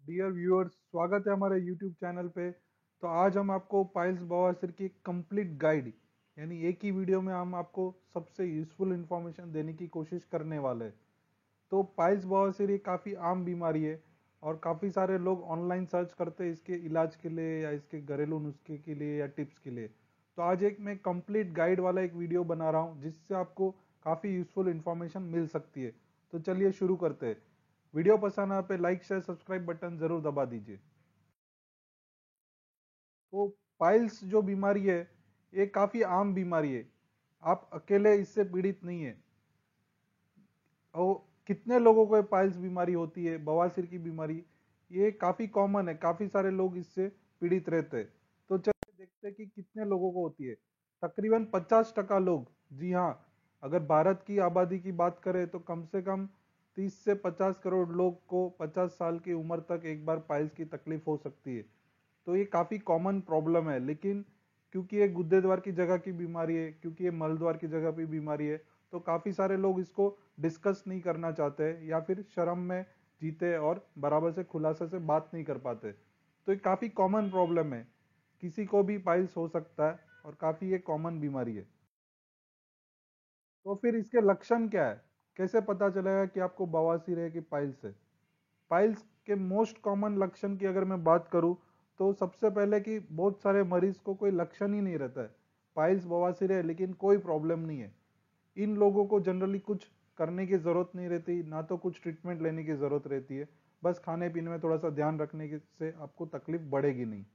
Dear viewers, स्वागत है हमारे यूट्यूब चैनल पे। तो आज हम आपको पाइल्स बवासीर की कंप्लीट गाइड यानी एक ही वीडियो में हम आपको सबसे यूजफुल इंफॉर्मेशन देने की कोशिश करने वाले हैं। तो पाइल्स बवासीर ये काफ़ी आम बीमारी है और काफ़ी सारे लोग ऑनलाइन सर्च करते हैं इसके इलाज के लिए या इसके घरेलू नुस्खे के लिए या टिप्स के लिए। तो आज एक मैं कंप्लीट गाइड वाला एक वीडियो बना रहा हूँ जिससे आपको काफ़ी यूजफुल इंफॉर्मेशन मिल सकती है। तो चलिए शुरू करते हैं। वीडियो पसंद आए पे लाइक शेयर सब्सक्राइब बटन जरूर दबा दीजिए। तो पाइल्स जो बीमारी है ये काफी आम बीमारी है। आप अकेले इससे पीड़ित नहीं है। और कितने लोगों को पाइल्स बीमारी होती है, बवासीर की बीमारी, ये काफी कॉमन है, काफी सारे लोग इससे पीड़ित रहते हैं। तो चलिए देखते हैं कि कितने लोगों को होती है। तकरीबन 50% लोग। जी हाँ, अगर भारत की आबादी की बात करें तो कम से कम 30 से 50 करोड़ लोग को 50 साल की उम्र तक एक बार पाइल्स की तकलीफ हो सकती है। तो ये काफी कॉमन प्रॉब्लम है, लेकिन क्योंकि ये गुद्दे द्वार की जगह की बीमारी है, क्योंकि ये मल द्वार की जगह की बीमारी है, तो काफी सारे लोग इसको डिस्कस नहीं करना चाहते या फिर शर्म में जीते और बराबर से खुलासा से बात नहीं कर पाते। तो ये काफी कॉमन प्रॉब्लम है, किसी को भी पाइल्स हो सकता है और काफी ये कॉमन बीमारी है। तो फिर इसके लक्षण क्या है, कैसे पता चलेगा कि आपको बवासीर है कि पाइल्स है? पाइल्स के मोस्ट कॉमन लक्षण की अगर मैं बात करूं तो सबसे पहले कि बहुत सारे मरीज को कोई लक्षण ही नहीं रहता है। पाइल्स बवासीर है लेकिन कोई प्रॉब्लम नहीं है। इन लोगों को जनरली कुछ करने की जरूरत नहीं रहती, ना तो कुछ ट्रीटमेंट लेने की जरूरत रहती है। बस खाने पीने में थोड़ा सा ध्यान रखने से आपको तकलीफ बढ़ेगी नहीं।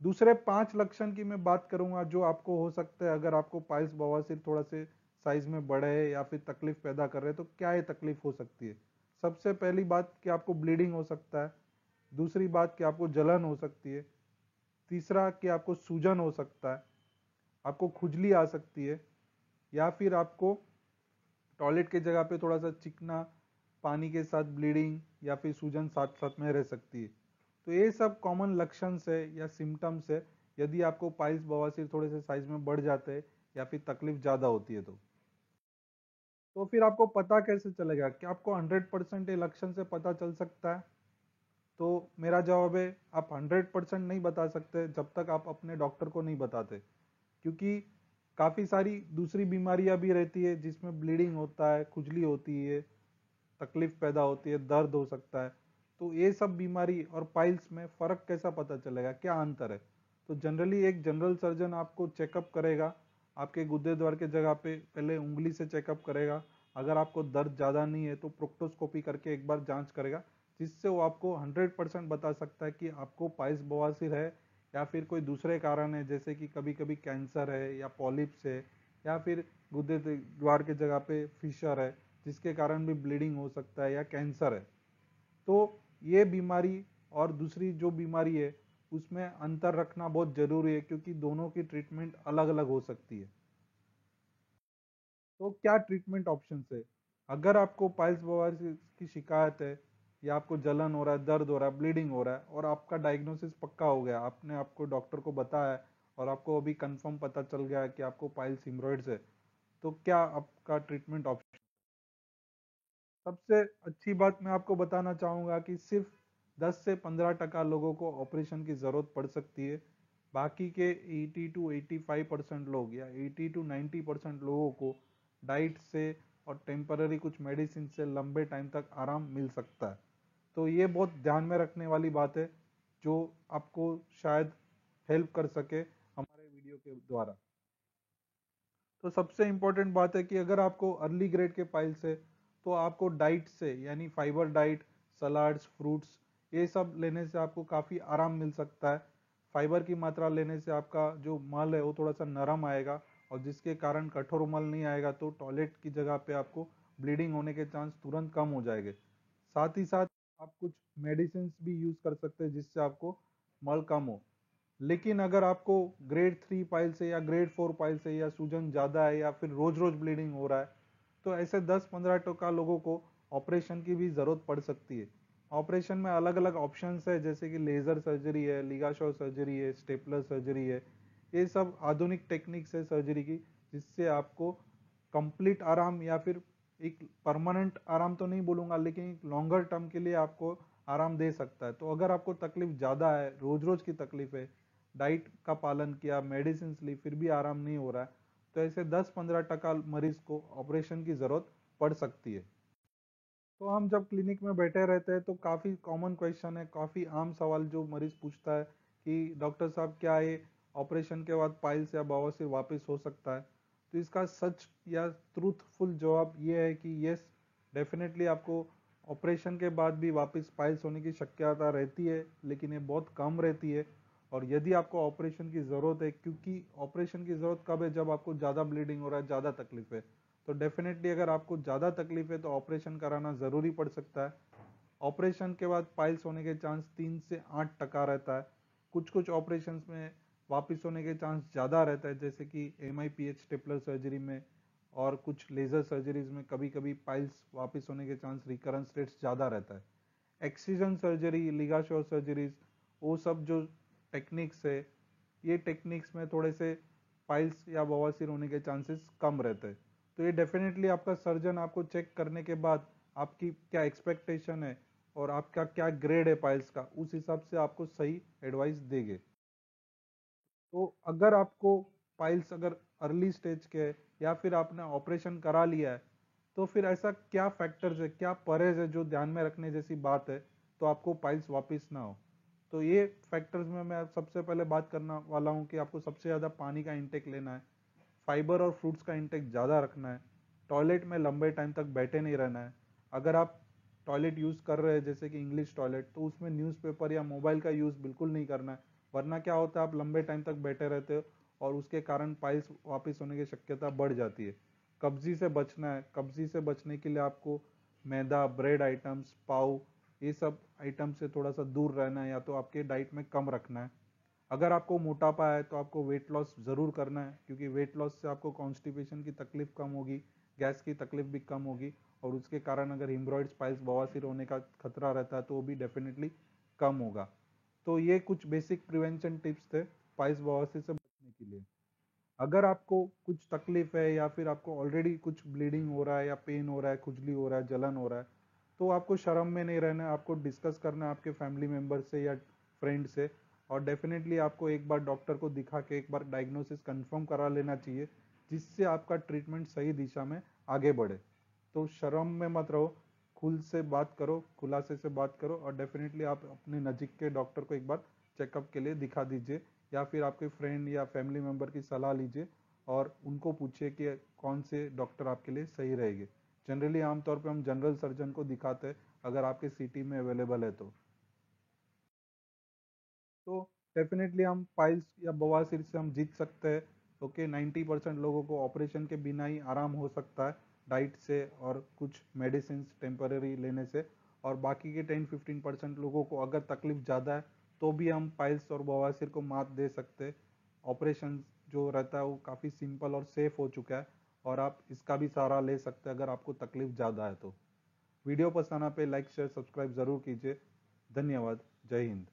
दूसरे 5 लक्षण की मैं बात करूंगा जो आपको हो सकता है अगर आपको पाइल्स बवासीर थोड़ा से साइज में बढ़े है या फिर तकलीफ पैदा कर रहे हैं। तो क्या ये तकलीफ हो सकती है? सबसे पहली बात कि आपको ब्लीडिंग हो सकता है। दूसरी बात कि आपको जलन हो सकती है। तीसरा कि आपको सूजन हो सकता है, आपको खुजली आ सकती है, या फिर आपको टॉयलेट की जगह पे थोड़ा सा चिकना पानी के साथ ब्लीडिंग या फिर सूजन साथ साथ में रह सकती है। तो ये सब कॉमन लक्षण है या सिम्टम्स है यदि आपको पाइल्स बवासीर थोड़े से साइज में बढ़ जाते हैं या फिर तकलीफ ज्यादा होती है। तो फिर आपको पता कैसे चलेगा कि आपको 100% ये लक्षण से पता चल सकता है? तो मेरा जवाब है, आप 100% नहीं बता सकते जब तक आप अपने डॉक्टर को नहीं बताते। क्योंकि काफी सारी दूसरी बीमारियां भी रहती है जिसमें ब्लीडिंग होता है, खुजली होती है, तकलीफ पैदा होती है, दर्द हो सकता है। तो ये सब बीमारी और पाइल्स में फर्क कैसा पता चलेगा, क्या अंतर है? तो जनरली एक जनरल सर्जन आपको चेकअप करेगा, आपके गुद्दे द्वार के जगह पे पहले उंगली से चेकअप करेगा। अगर आपको दर्द ज्यादा नहीं है तो प्रोक्टोस्कोपी करके एक बार जांच करेगा, जिससे वो आपको 100% बता सकता है कि आपको पाइल्स बवासीर है या फिर कोई दूसरे कारण है, जैसे कि कभी कभी कैंसर है या पॉलिप्स है या फिर गुद्दे द्वार के जगह पे फिशर है, जिसके कारण भी ब्लीडिंग हो सकता है, या कैंसर है। तो ये बीमारी और दूसरी जो बीमारी है उसमें अंतर रखना बहुत जरूरी है, क्योंकि दोनों की ट्रीटमेंट अलग अलग हो सकती है। तो क्या ट्रीटमेंट ऑप्शन है? अगर आपको पाइल्स बवासीर की शिकायत है या आपको जलन हो रहा है, दर्द हो रहा है, ब्लीडिंग हो रहा है और आपका डायग्नोसिस पक्का हो गया, आपने आपको डॉक्टर को बताया है और आपको अभी कंफर्म पता चल गया है कि आपको पाइल्स हिमरॉइड्स है, तो क्या आपका ट्रीटमेंट ऑप्शन? सबसे अच्छी बात मैं आपको बताना चाहूंगा कि सिर्फ 10 से 15% लोगों को ऑपरेशन की जरूरत पड़ सकती है। बाकी के 80 टू 85% लोग या 80 टू 90% लोगों को डाइट से और टेम्पररी कुछ मेडिसिन से लंबे टाइम तक आराम मिल सकता है। तो ये बहुत ध्यान में रखने वाली बात है जो आपको शायद हेल्प कर सके हमारे वीडियो के द्वारा। तो सबसे इंपॉर्टेंट बात है कि अगर आपको अर्ली ग्रेड के पाइल्स है तो आपको डाइट से यानी फाइबर डाइट, सलाड्स, फ्रूट्स, ये सब लेने से आपको काफ़ी आराम मिल सकता है। फाइबर की मात्रा लेने से आपका जो मल है वो थोड़ा सा नरम आएगा और जिसके कारण कठोर मल नहीं आएगा, तो टॉयलेट की जगह पे आपको ब्लीडिंग होने के चांस तुरंत कम हो जाएंगे। साथ ही साथ आप कुछ मेडिसिन भी यूज कर सकते हैं जिससे आपको मल कम हो। लेकिन अगर आपको ग्रेड 3 पाइल से या ग्रेड 4 पाइल से या सूजन ज़्यादा है या फिर रोज रोज ब्लीडिंग हो रहा है, तो ऐसे 10-15% लोगों को ऑपरेशन की भी ज़रूरत पड़ सकती है। ऑपरेशन में अलग अलग ऑप्शंस है, जैसे कि लेज़र सर्जरी है, लिगाशॉ सर्जरी है, स्टेपलर सर्जरी है। ये सब आधुनिक टेक्निक्स है सर्जरी की, जिससे आपको कंप्लीट आराम या फिर एक परमानेंट आराम तो नहीं बोलूंगा, लेकिन एक लॉन्गर टर्म के लिए आपको आराम दे सकता है। तो अगर आपको तकलीफ ज़्यादा है, रोज रोज की तकलीफ है, डाइट का पालन किया, मेडिसिन ली, फिर भी आराम नहीं हो रहा है, तो ऐसे 10-15% मरीज को ऑपरेशन की ज़रूरत पड़ सकती है। तो हम जब क्लिनिक में बैठे रहते हैं तो काफ़ी कॉमन क्वेश्चन है, काफ़ी आम सवाल जो मरीज पूछता है कि डॉक्टर साहब क्या ये ऑपरेशन के बाद पाइल्स या बवासीर वापस हो सकता है? तो इसका सच या ट्रूथफुल जवाब ये है कि यस, डेफिनेटली आपको ऑपरेशन के बाद भी वापस पाइल्स होने की शक्यता रहती है, लेकिन ये बहुत कम रहती है। और यदि आपको ऑपरेशन की ज़रूरत है, क्योंकि ऑपरेशन की ज़रूरत कब है? जब आपको ज़्यादा ब्लीडिंग हो रहा है, ज़्यादा तकलीफ है। तो डेफिनेटली अगर आपको ज़्यादा तकलीफ है तो ऑपरेशन कराना ज़रूरी पड़ सकता है। ऑपरेशन के बाद पाइल्स होने के चांस 3 से 8% रहता है। कुछ कुछ ऑपरेशन में वापस होने के चांस ज़्यादा रहता है, जैसे कि MIPH स्टेपलर सर्जरी में और कुछ लेज़र सर्जरीज में कभी कभी पाइल्स वापस होने के चांस रिकरेंस रेट्स ज़्यादा रहता है। एक्सिजन सर्जरी, लिगाश्योर सर्जरीज, वो सब जो टेक्निक्स है, ये टेक्निक्स में थोड़े से पाइल्स या बवासीर होने के चांसेस कम रहते हैं। तो ये डेफिनेटली आपका सर्जन आपको चेक करने के बाद आपकी क्या एक्सपेक्टेशन है और आपका क्या ग्रेड है पाइल्स का, उस हिसाब से आपको सही एडवाइस देंगे। तो अगर आपको पाइल्स अगर अर्ली स्टेज के है या फिर आपने ऑपरेशन करा लिया है, तो फिर ऐसा क्या फैक्टर्स है, क्या परहेज है जो ध्यान में रखने जैसी बात है तो आपको पाइल्स वापस ना हो? तो ये फैक्टर्स में मैं सबसे पहले बात करना वाला हूँ कि आपको सबसे ज़्यादा पानी का इंटेक लेना है, फाइबर और फ्रूट्स का इंटेक ज़्यादा रखना है, टॉयलेट में लंबे टाइम तक बैठे नहीं रहना है। अगर आप टॉयलेट यूज़ कर रहे हैं जैसे कि इंग्लिश टॉयलेट, तो उसमें न्यूज़पेपर या मोबाइल का यूज़ बिल्कुल नहीं करना है, वरना क्या होता है आप लंबे टाइम तक बैठे रहते हो और उसके कारण पाइल्स वापस होने की शक्यता बढ़ जाती है। कब्जी से बचना है, कब्जी से बचने के लिए आपको मैदा, ब्रेड आइटम्स, पाव, ये सब आइटम से थोड़ा सा दूर रहना है या तो आपके डाइट में कम रखना है। अगर आपको मोटापा है तो आपको वेट लॉस ज़रूर करना है, क्योंकि वेट लॉस से आपको कॉन्स्टिपेशन की तकलीफ कम होगी, गैस की तकलीफ भी कम होगी, और उसके कारण अगर हिमरॉइड्स, पाइल्स, बवासीर होने का खतरा रहता है तो वो भी डेफिनेटली कम होगा। तो ये कुछ बेसिक प्रिवेंशन टिप्स थे पाइल्स बवासीर से बचने के लिए। अगर आपको कुछ तकलीफ है या फिर आपको ऑलरेडी कुछ ब्लीडिंग हो रहा है या पेन हो रहा है, खुजली हो रहा है, जलन हो रहा है, तो आपको शर्म में नहीं रहना है, आपको डिस्कस करना है आपके फैमिली मेम्बर से या फ्रेंड से, और डेफिनेटली आपको एक बार डॉक्टर को दिखा के एक बार डायग्नोसिस कंफर्म करा लेना चाहिए, जिससे आपका ट्रीटमेंट सही दिशा में आगे बढ़े। तो शर्म में मत रहो, खुल से बात करो, खुलासे से बात करो, और डेफिनेटली आप अपने नज़दीक के डॉक्टर को एक बार चेकअप के लिए दिखा दीजिए, या फिर आपके फ्रेंड या फैमिली मेम्बर की सलाह लीजिए और उनको पूछिए कि कौन से डॉक्टर आपके लिए सही रहेंगे। जनरली आमतौर पे हम जनरल सर्जन को दिखाते हैं अगर आपके सिटी में अवेलेबल है तो डेफिनेटली हम पाइल्स या बवासीर से हम जीत सकते हैं। ओके, 90% लोगों को ऑपरेशन के बिना ही आराम हो सकता है, डाइट से और कुछ मेडिसिन टेम्पररी लेने से, और बाकी के 10-15% लोगों को अगर तकलीफ ज़्यादा है तो भी हम पाइल्स और बवासीर को मात दे सकते हैं। ऑपरेशन जो रहता है वो काफ़ी सिंपल और सेफ हो चुका है, और आप इसका भी सहारा ले सकते हैं अगर आपको तकलीफ ज़्यादा है तो। वीडियो पसंद आना पे लाइक शेयर सब्सक्राइब ज़रूर कीजिए। धन्यवाद। जय हिंद।